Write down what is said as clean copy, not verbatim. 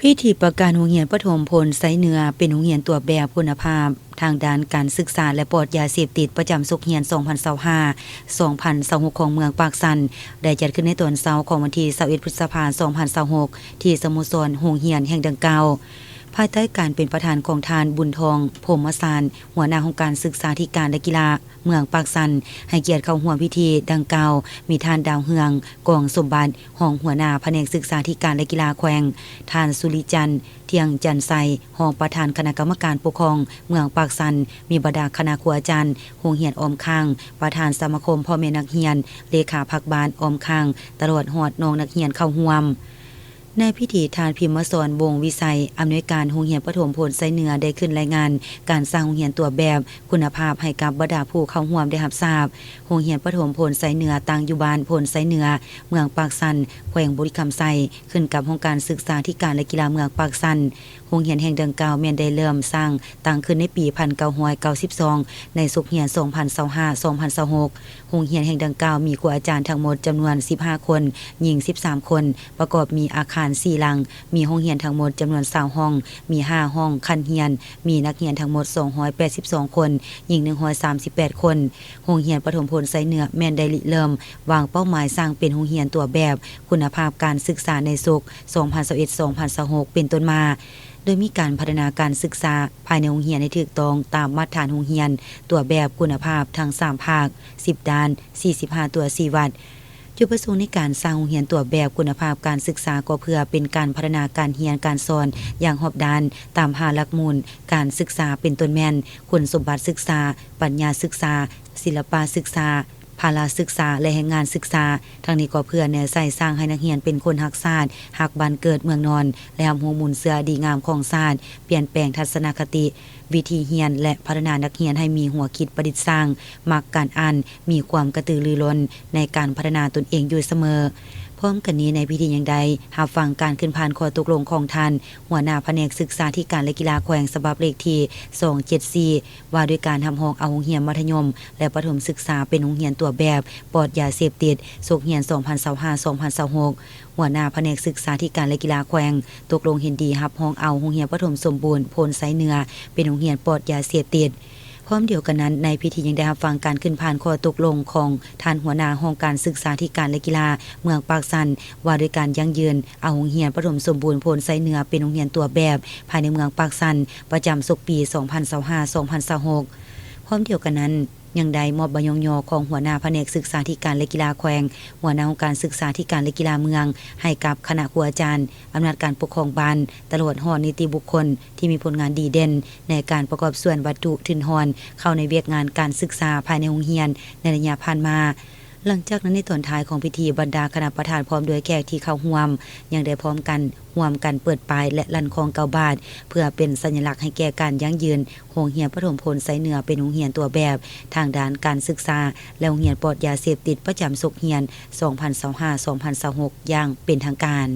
พิธีประกาศโรงเรียนประถมพลไซเหนือเป็นโรงเรียนตัวแบบคุณภาพทางด้านการศึกษาและปลอดยาเสพติดประจำศุกร์เรียน 2025-2026 ของเมืองปากสันได้จัดขึ้นในตอนเช้าของวันที่21 พฤษภาคม 2026 ที่สโมสรโรงเรียนแห่งดังกล่าวภายใต้การเป็นประธานของทานบุญทองพรหมสารหัวหน้าองค์การศึกษาธิการและกีฬาเมืองปากสันให้เกียรติเข้าร่วมพิธีดังกล่าวมีทานดาวเฮืองกองสมบัติห้องหัวหน้าแผนกศึกษาธิการและกีฬาแขวงทานสุริจันทร์เทียงจันไซห้องประธานคณะกรรมการปกครองเมืองปากสันมีบรรดาคณะครูอาจารย์โรงเรียนออมข้างประธานสมาคมพ่อแม่นักเรียนเลขาภักบาลออมข้างตลอดฮอดน้องนักเรียนเข้าร่วมในพิธีทานพิมพ์สอนวงวิสัยอำนวยการโรงเรียนประถมพลไซเหนือได้ขึ้นรายงานการสร้างโรงเรียนตัวแบบคุณภาพให้กับบรรดาผู้เข้าร่วมได้รับทราบโรงเรียนประถมพลไซเหนือตั้งอยู่บ้านพลไซเหนือเมืองปากสันแขวงบุรีคำไซขึ้นกับองค์การศึกษาธิการและกีฬาเมืองปากสันโรงเรียนแห่งดังกล่าวแม่นได้เริ่มสร้างตั้งขึ้นในปี 1992 ในศุกร์เรียน 2025-2026 โรงเรียนแห่งดังกล่าวมีครูอาจารย์ทั้งหมดจำนวน 15 คนหญิง 13 คนประกอบมีอาคาร 4 หลังมีห้องเรียนทั้งหมดจำนวน20ห้องมี5ห้องคันเรียนมีนักเรียนทั้งหมด282คนหญิง138คนโรงเรียนประถมพลไซเหนือแม่นได้ริเริ่มวางเป้าหมายสร้างเป็นโรงเรียนตัวแบบคุณภาพการศึกษาในศุกร์ 2021-2026 เป็นต้นมาโดยมีการพัฒนาการศึกษาภายในโรงเรียนให้ถูกต้องตามมาตรฐานโรงเรียนตัวแบบคุณภาพทั้ง3ภาค10ด้าน45ตัว4วัดจุดประสงค์ในการสร้างโรงเรียนตัวแบบคุณภาพการศึกษาก็เพื่อเป็นการพัฒนาการเรียนการสอนอย่างรอบด้านตามหลักมูลการศึกษาเป็นต้นแม่นคุณสมบัติศึกษาปัญญาศึกษาศิลปะศึกษาภาระศึกษาและแรงงานศึกษาทั้งนี้ก็เพื่อแนวใส่สร้างให้นักเรียนเป็นคนรักชาติรักบ้านเกิดเมืองนอนและรับรู้มูลเสื่อดีงามของชาติเปลี่ยนแปลงทัศนคติวิธีเรียนและพัฒนานักเรียนให้มีหัวคิดประดิษฐ์สร้างมักการอ่านมีความกระตือรือร้นในการพัฒนาตนเองอยู่เสมอพร้อมกันนี้ในพิธีอย่างใดรับฟังการขึ้นผ่านข้อตกลงของท่านหัวหน้าแผนกศึกษาธิการและกีฬาแขวงฉบับเลขที่274ว่าด้วยการทำห้องเอาโรงเรียนมัธยมและประถมศึกษาเป็นโรงเรียนตัวแบบปลอดยาเสพติดศุกร์เรียน 2025-2026 หัวหน้าแผนกศึกษาธิการและกีฬาแขวงตกลงเห็นดีรับห้องเอาโรงเรียนประถมสมบูรณ์พลไซเหนือเป็นโรงเรียนปลอดยาเสพติดพร้อมเดียวกันนั้นในพิธียังได้รับฟังการขึ้นผ่านข้อตกลงของท่านหัวหน้าห้องการศึกษาธิการและกีฬาเมืองปากสันว่าด้วยการยั่งยืนเอาโรงเรียนประถมสมบูรณ์พลไซเหนือเป็นโรงเรียนตัวแบบภายในเมืองปากสันประจำศุกร์ปี 2025-2026 พร้อมเดียวกันนั้นยังได้มอบใบยอของหัวหน้าแผนกศึกษาธิการและกีฬาแขวงหัวหน้าองค์การศึกษาธิการและกีฬาเมืองให้กับคณะครูอาจารย์อำนาจการปกครองบ้านตลอดหอนิติบุคคลที่มีผลงานดีเด่นในการประกอบส่วนวัตถุถิ่นหอนเข้าในเวียกงานการศึกษาภายในโรงเรียนในระยะผ่านมาหลังจากนั้นในตอนท้ายของพิธีบรรดาคณะประธานพร้อมด้วยแขกที่เข้าร่วมยังได้พร้อมกันร่วมกันเปิดป้ายและลั่นของ9 บาทเพื่อเป็นสัญลักษณ์ให้แก่การยั่งยืนโรงเรียนประถมพลไซเหนือเป็นโรงเรียนตัวแบบทางด้านการศึกษาและโรงเรียนปลอดยาเสพติดประจำศุกร์เรียน 2025-2026 อย่างเป็นทางการ